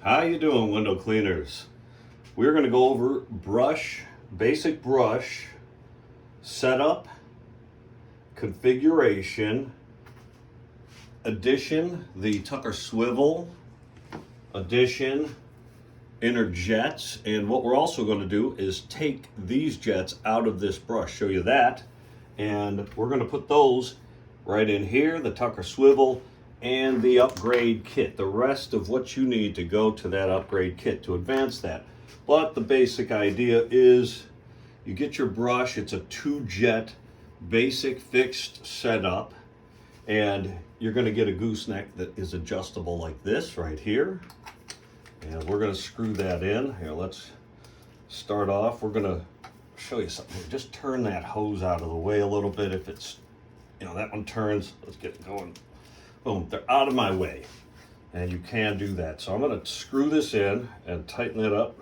How you doing, window cleaners? We're going to go over basic brush setup, configuration, addition, the Tucker swivel, addition, inner jets, and what we're also going to do is take these jets out of this brush, show you that, and we're going to put those right in here, the Tucker swivel, and the upgrade kit, the rest of what you need to go to that upgrade kit to advance that. But the basic idea is you get your brush, it's a 2-jet basic fixed setup, and you're going to get a gooseneck that is adjustable like this right here, and we're going to screw that in. Here, let's start off. We're going to show you something. Just turn that hose out of the way a little bit. If it's, that one turns, let's get it going. Boom, they're out of my way, and you can do that. So I'm going to screw this in and tighten it up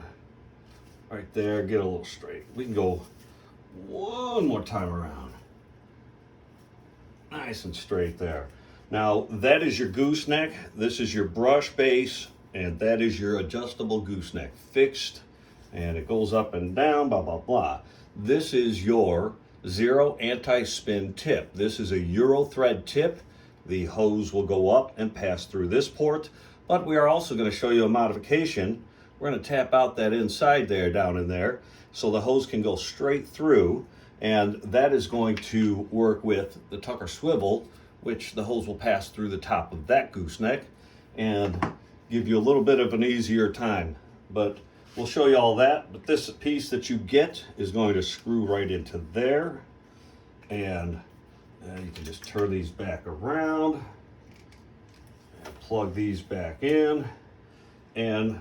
right there, get a little straight. We can go one more time around. Nice and straight there. Now that is your gooseneck, this is your brush base, and that is your adjustable gooseneck, fixed, and it goes up and down, blah, blah, blah. This is your zero anti-spin tip. This is a Euro thread tip. The hose will go up and pass through this port, but we are also going to show you a modification. We're going to tap out that inside there, down in there, so the hose can go straight through, and that is going to work with the Tucker swivel, which the hose will pass through the top of that gooseneck and give you a little bit of an easier time. But we'll show you all that. But this piece that you get is going to screw right into there, and you can just turn these back around and plug these back in, and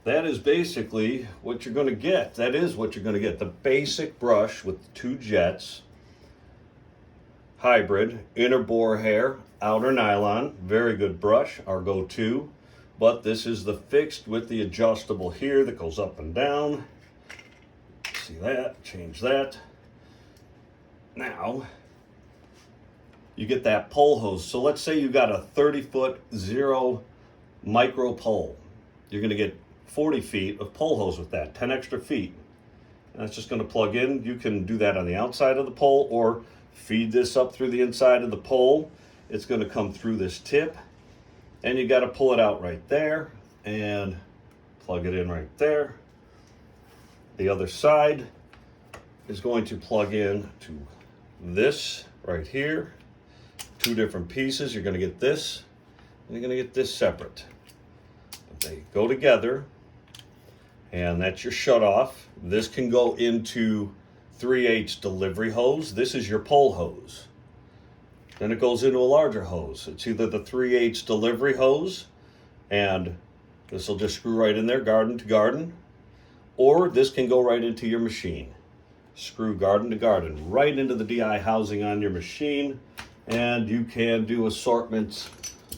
that is basically what you're going to get. That is what you're going to get. The basic brush with 2 jets, hybrid, inner boar hair, outer nylon, very good brush, our go-to. But this is the fixed with the adjustable here that goes up and down. See that? Change that. Now you get that pole hose. So let's say you got a 30-foot zero micro pole. You're going to get 40 feet of pole hose with that, 10 extra feet. And that's just going to plug in. You can do that on the outside of the pole or feed this up through the inside of the pole. It's going to come through this tip, and you got to pull it out right there and plug it in right there. The other side is going to plug in to this right here. 2 different pieces. You're going to get this, and you're going to get this separate. They go together, and that's your shutoff. This can go into 3/8 delivery hose. This is your pole hose. Then it goes into a larger hose. It's either the 3/8 delivery hose, and this will just screw right in there, garden to garden, or this can go right into your machine. Screw garden to garden, right into the DI housing on your machine, and you can do assortments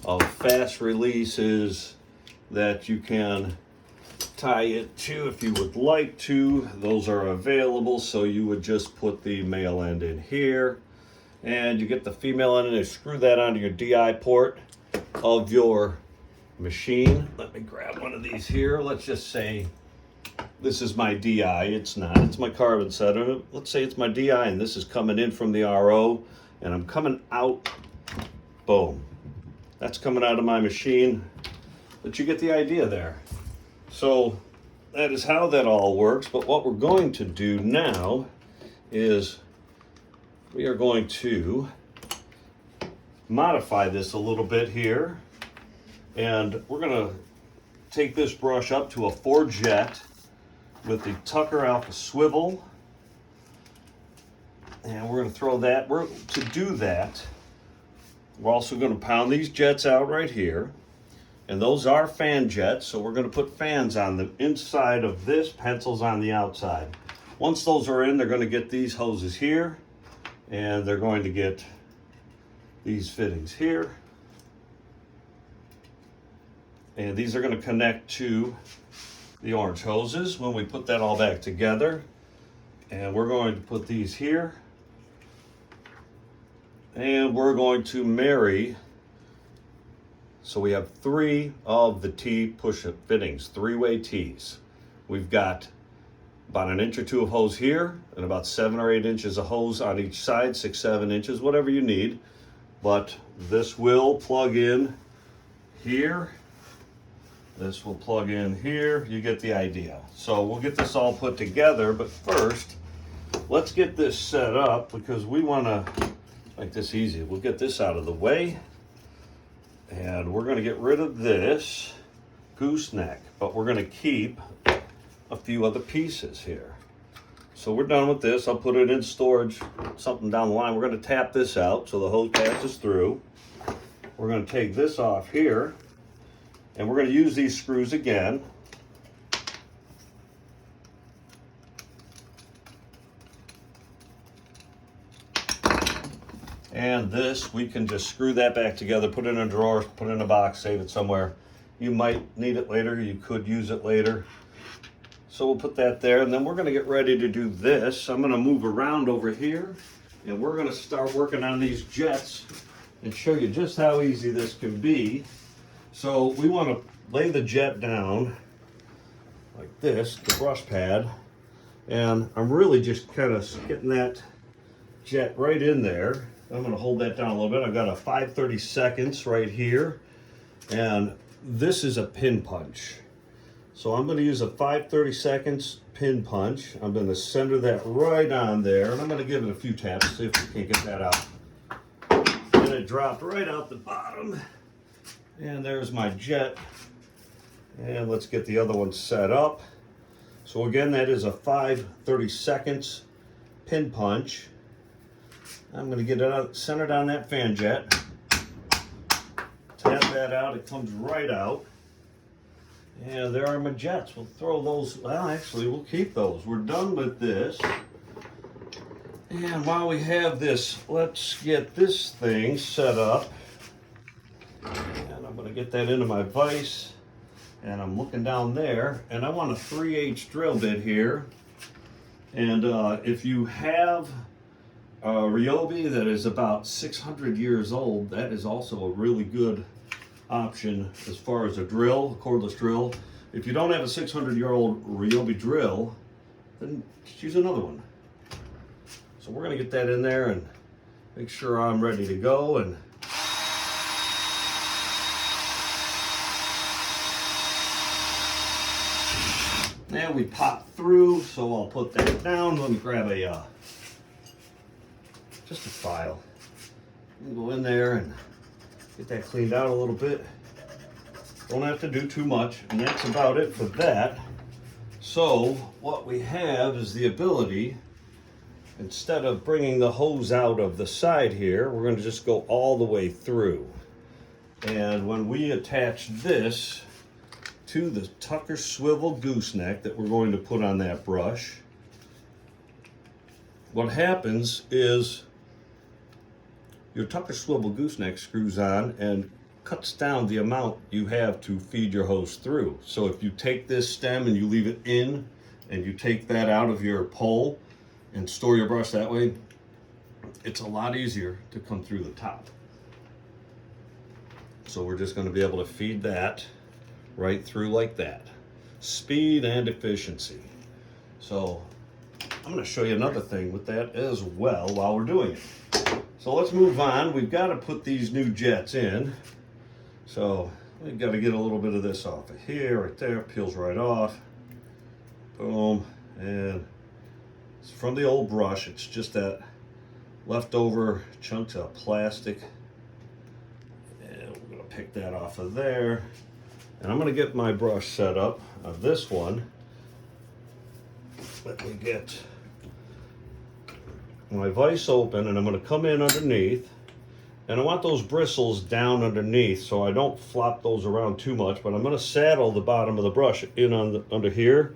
of fast releases that you can tie it to if you would like to. Those are available, so you would just put the male end in here, and you get the female end and screw that onto your DI port of your machine. Let me grab one of these here. Let's just say this is my DI. It's not, it's my carbon setter. Let's say it's my DI, and this is coming in from the RO, and I'm coming out, boom. That's coming out of my machine. But you get the idea there. So that is how that all works. But what we're going to do now is we are going to modify this a little bit here. And we're going to take this brush up to a 4-jet with the Tucker Alpha swivel. And we're going to throw that. To do that, we're also going to pound these jets out right here. And those are fan jets, so we're going to put fans on the inside of this, pencils on the outside. Once those are in, they're going to get these hoses here, and they're going to get these fittings here. And these are going to connect to the orange hoses when we put that all back together. And we're going to put these here. And we're going to marry So we have 3 of the T push-up fittings, 3-way T's. We've got about 1 inch or 2 of hose here and about 7 or 8 inches of hose on each side, 6, 7 inches, whatever you need. But this will plug in here. This will plug in here. You get the idea. So we'll get this all put together, but first, let's get this set up because we want to make this easy. We'll get this out of the way. And we're going to get rid of this gooseneck, but we're going to keep a few other pieces here. So we're done with this. I'll put it in storage, something down the line. We're going to tap this out so the hose passes through. We're going to take this off here, and we're going to use these screws again. And this, we can just screw that back together, put it in a drawer, put it in a box, save it somewhere. You might need it later, you could use it later. So we'll put that there, and then we're gonna get ready to do this. I'm gonna move around over here, and we're gonna start working on these jets and show you just how easy this can be. So we wanna lay the jet down like this, the brush pad, and I'm really just kind of getting that jet right in there. I'm going to hold that down a little bit. I've got a 5/32 right here, and this is a pin punch. So I'm going to use a 5/32 pin punch. I'm going to center that right on there, and I'm going to give it a few taps, see if we can't get that out. And it dropped right out the bottom, and there's my jet. And let's get the other one set up. So again, that is a 5/32 pin punch. I'm going to get it out, centered on that fan jet. Tap that out, it comes right out. And there are my jets. We'll throw those, well actually we'll keep those. We're done with this. And while we have this, let's get this thing set up. And I'm going to get that into my vise. And I'm looking down there, and I want a 3/8 drill bit here. And if you have a Ryobi that is about 600 years old, that is also a really good option as far as a drill, a cordless drill. If you don't have a 600-year-old Ryobi drill, then just use another one. So we're going to get that in there and make sure I'm ready to go. And now we pop through, so I'll put that down. Let me grab a just a file. Go in there and get that cleaned out a little bit. Don't have to do too much, and that's about it for that. So what we have is the ability, instead of bringing the hose out of the side here, we're going to just go all the way through. And when we attach this to the Tucker swivel gooseneck that we're going to put on that brush, what happens is your Tucker swivel gooseneck screws on and cuts down the amount you have to feed your hose through. So if you take this stem and you leave it in, and you take that out of your pole and store your brush that way, it's a lot easier to come through the top. So we're just going to be able to feed that right through like that. Speed and efficiency. So I'm going to show you another thing with that as well while we're doing it. So let's move on. We've got to put these new jets in. So we've got to get a little bit of this off of here, right there, peels right off. Boom. And it's from the old brush. It's just that leftover chunks of plastic. And we're going to pick that off of there. And I'm going to get my brush set up on this one. Let me get my vise open, and I'm going to come in underneath, and I want those bristles down underneath so I don't flop those around too much, but I'm going to saddle the bottom of the brush in on under here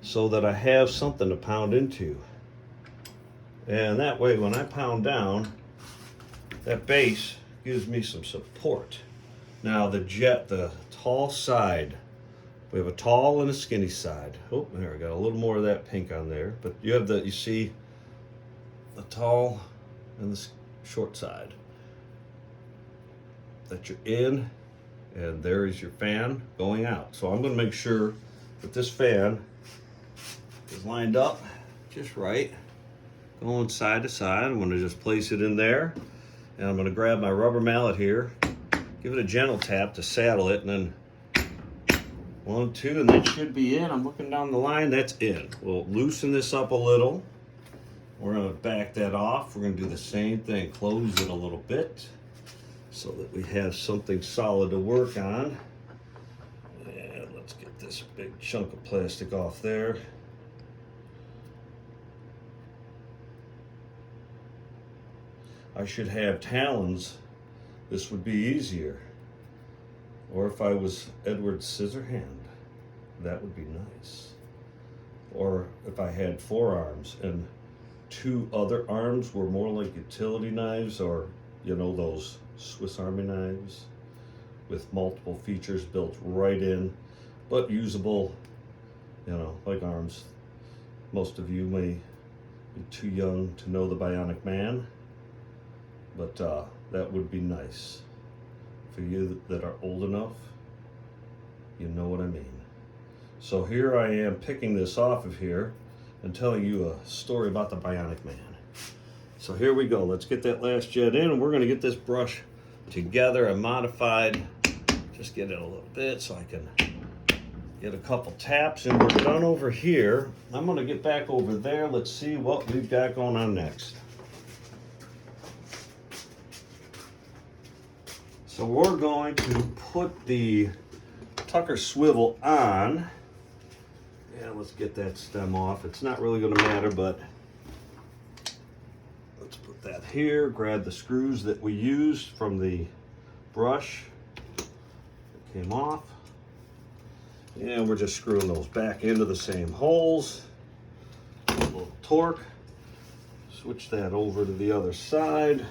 so that I have something to pound into. And that way when I pound down, that base gives me some support. Now the jet, the tall side, we have a tall and a skinny side. Oh, there, I got a little more of that pink on there, but you have the, you see the tall and the short side that you're in And there is your fan going out. So I'm going to make sure that this fan is lined up just right, going side to side. I'm going to just place it in there, and I'm going to grab my rubber mallet here, give it a gentle tap to saddle it, and then 1, 2, and that should be it. I'm looking down the line, that's in. We'll loosen this up a little. We're going to back that off. We're going to do the same thing, close it a little bit so that we have something solid to work on. And let's get this big chunk of plastic off there. I should have talons. This would be easier. Or if I was Edward Scissorhand, that would be nice. Or if I had 4 arms and 2 other arms were more like utility knives, or you know, those Swiss Army knives with multiple features built right in, but usable, you know, like arms. Most of you may be too young to know the Bionic Man, but that would be nice. For you that are old enough, you know what I mean. So here I am picking this off of here and telling you a story about the Bionic Man. So here we go. Let's get that last jet in, and we're going to get this brush together and modified. Just get it a little bit so I can get a couple taps, and we're done over here. I'm going to get back over there. Let's see what we've got going on next. So we're going to put the Tucker swivel on. Yeah, let's get that stem off. It's not really going to matter, but let's put that here. Grab the screws that we used from the brush that came off. And we're just screwing those back into the same holes. A little torque. Switch that over to the other side.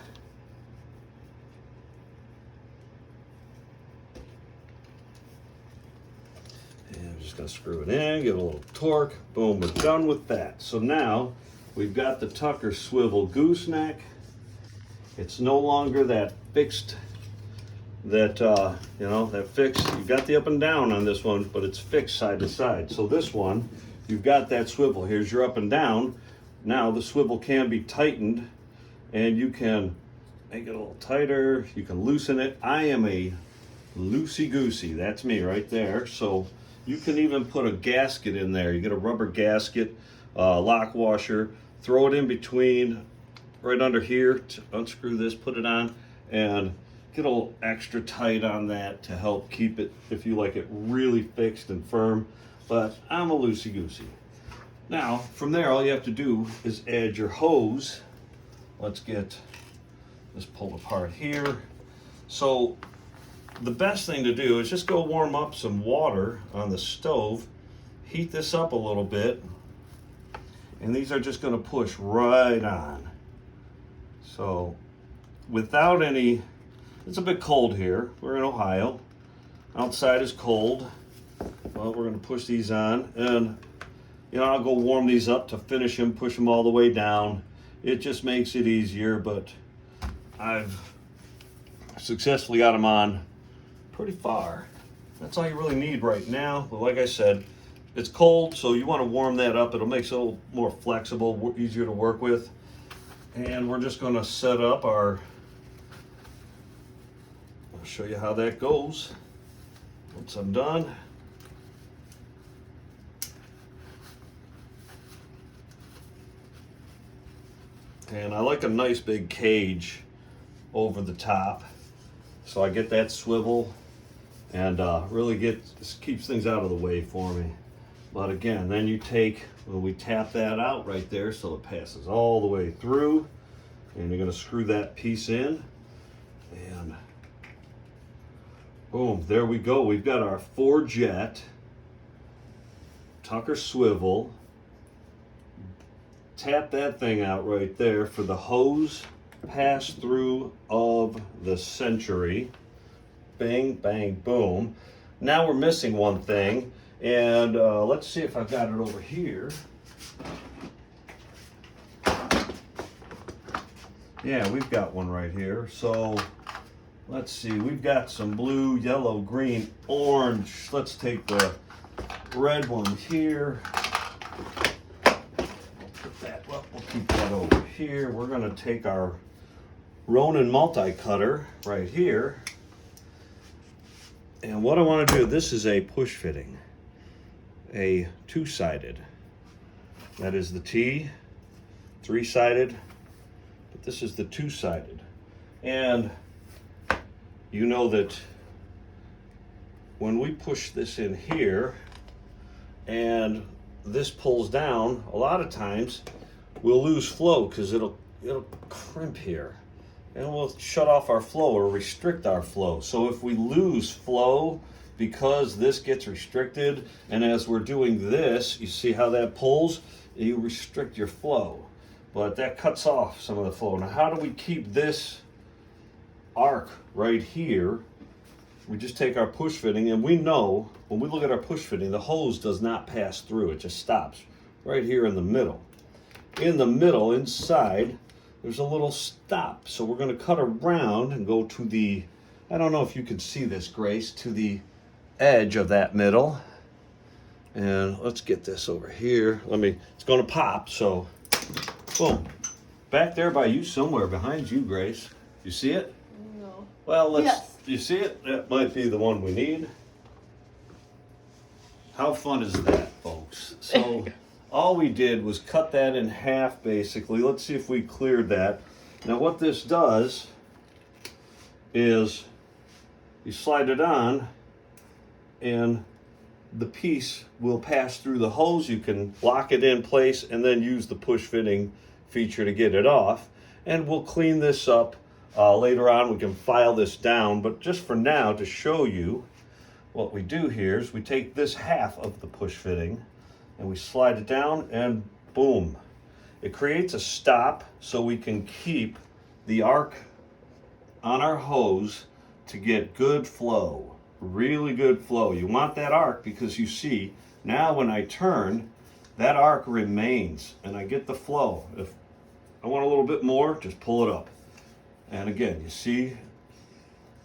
Gonna screw it in, give it a little torque, boom, we're done with that. So now we've got the Tucker swivel gooseneck. It's no longer that fixed, that you know, that fixed. You've got the up and down on this one, but it's fixed side to side. So this one, you've got that swivel. Here's your up and down. Now the swivel can be tightened, and you can make it a little tighter. You can loosen it. I am a loosey-goosey. That's me right there. So you can even put a gasket in there. You get a rubber gasket, lock washer, throw it in between, right under here, to unscrew this, put it on, and get a little extra tight on that to help keep it, if you like it, really fixed and firm. But I'm a loosey-goosey. Now, from there, all you have to do is add your hose. Let's get this pulled apart here. So the best thing to do is just go warm up some water on the stove, heat this up a little bit, and these are just going to push right on. So without any, it's a bit cold here. We're in Ohio. Outside is cold. Well, we're going to push these on, and you know, I'll go warm these up to finish them, push them all the way down. It just makes it easier, but I've successfully got them on pretty far. That's all you really need right now. But like I said, it's cold, so you want to warm that up. It'll make it a little more flexible, easier to work with. And we're just going to set up our, I'll show you how that goes once I'm done. And I like a nice big cage over the top, so I get that swivel and really keeps things out of the way for me. But again, then you take, when we tap that out right there so it passes all the way through, and you're going to screw that piece in, and boom, there we go. We've got our 4-jet Tucker swivel. Tap that thing out right there for the hose pass through of the century. Bang, bang, boom. Now we're missing one thing, and let's see if I've got it over here. Yeah, we've got one right here. So Let's see, we've got some blue, yellow, green, orange. Let's take the red one here. Put that, well, we'll keep that over here. We're gonna take our Ronin multi-cutter right here. And what I wanna do, this is a push fitting, a two-sided. That is the T, three-sided, but this is the two-sided. And you know that when we push this in here and this pulls down, a lot of times we'll lose flow because it'll crimp here and we'll shut off our flow or restrict our flow. So if we lose flow because this gets restricted, and as we're doing this, you see how that pulls, you restrict your flow, but that cuts off some of the flow. Now how do we keep this arc right here? We just take our push fitting, and we know when we look at our push fitting, the hose does not pass through, it just stops right here in the middle. In the middle, inside, there's a little stop. So we're going to cut around and go to the, I don't know if you can see this, Grace, to the edge of that middle. And let's get this over here. It's going to pop, so boom. Back there by you somewhere, behind you, Grace. You see it? No. Well, Yes. You see it? That might be the one we need. How fun is that, folks? So all we did was cut that in half, basically. Let's see if we cleared that. Now what this does is you slide it on and the piece will pass through the hose. You can lock it in place and then use the push fitting feature to get it off. And we'll clean this up later on. We can file this down, but just for now, to show you what we do here is we take this half of the push fitting and we slide it down and boom. It creates a stop so we can keep the arc on our hose to get good flow, really good flow. You want that arc because you see, now when I turn, that arc remains and I get the flow. If I want a little bit more, just pull it up. And again, you see,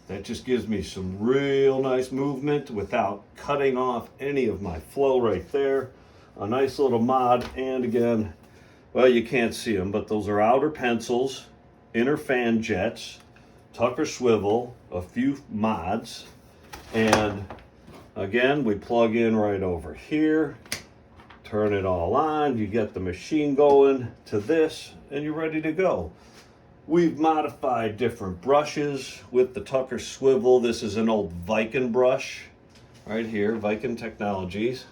that just gives me some real nice movement without cutting off any of my flow right there. A nice little mod, and again, well, you can't see them, but those are outer pencils, inner fan jets, Tucker swivel, a few mods, and again, we plug in right over here, turn it all on, you get the machine going to this, and you're ready to go. We've modified different brushes with the Tucker swivel. This is an old Viking brush right here, Viking Technologies.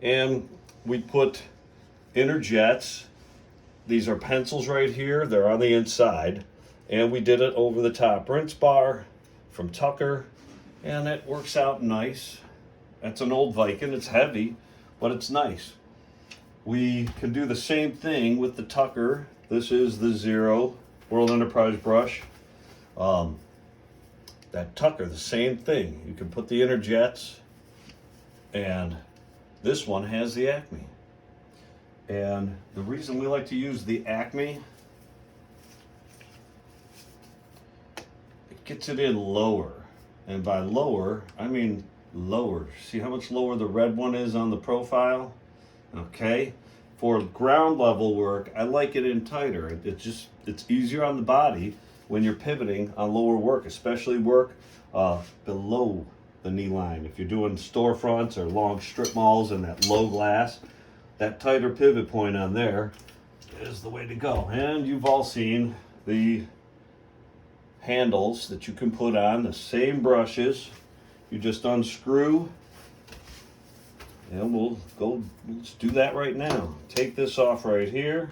And we put inner jets. These are pencils right here. They're on the inside. And we did it over the top rinse bar from Tucker. And it works out nice. That's an old Viking. It's heavy, but it's nice. We can do the same thing with the Tucker. This is the Zero World Enterprise brush. That Tucker, the same thing. You can put the inner jets, and this one has the Acme. And the reason we like to use the Acme, it gets it in lower. And by lower, I mean lower. See how much lower the red one is on the profile? Okay. For ground level work, I like it in tighter. It's easier on the body when you're pivoting on lower work, especially work below the knee line. If you're doing storefronts or long strip malls and that low glass, that tighter pivot point on there is the way to go. And you've all seen the handles that you can put on, the same brushes. You just unscrew. And let's do that right now. Take this off right here.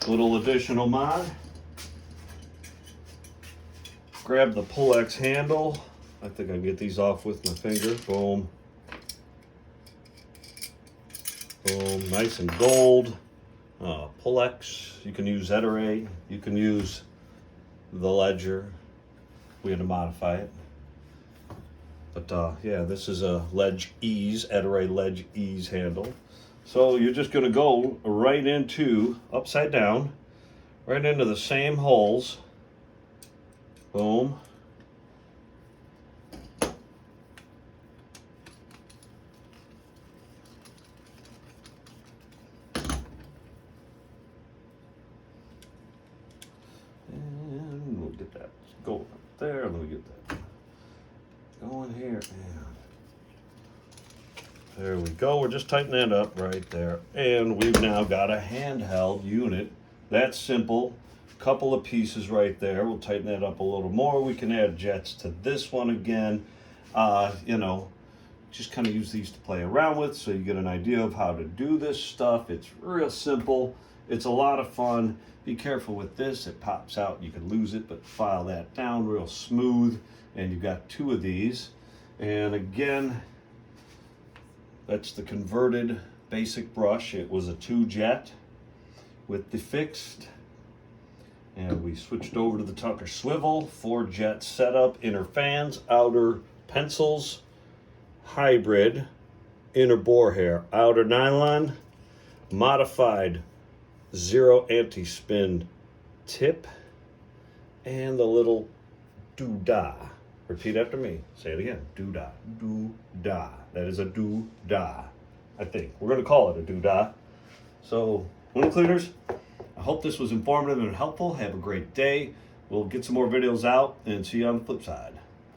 Little additional mod. Grab the Pull-X handle. I think I can get these off with my finger. Boom. Boom, nice and gold. Pull-X, you can use Etere, you can use the Ledger. We had to modify it. But yeah, this is a ledge ease, Ederay ledge ease handle. So you're just going to go right into, upside down, right into the same holes. Boom. And we'll get that going there. Let me get that going here. And there we go. We're just tightening that up right there. And we've now got a handheld unit. That's simple. Couple of pieces right there. We'll tighten that up a little more. We can add jets to this one again. You know, just kind of use these to play around with so you get an idea of how to do this stuff. It's real simple. It's a lot of fun. Be careful with this. It pops out. You can lose it, but file that down real smooth. And you've got two of these. And again, that's the converted basic brush. It was a 2-jet with the fixed. And we switched over to the Tucker swivel, 4-jet setup, inner fans, outer pencils, hybrid, inner boar hair, outer nylon, modified 0 anti-spin tip, and the little doodah. Repeat after me. Say it again. Doodah. Doodah. That is a doodah. I think. We're going to call it a doodah. So, window cleaners, I hope this was informative and helpful. Have a great day. We'll get some more videos out and see you on the flip side.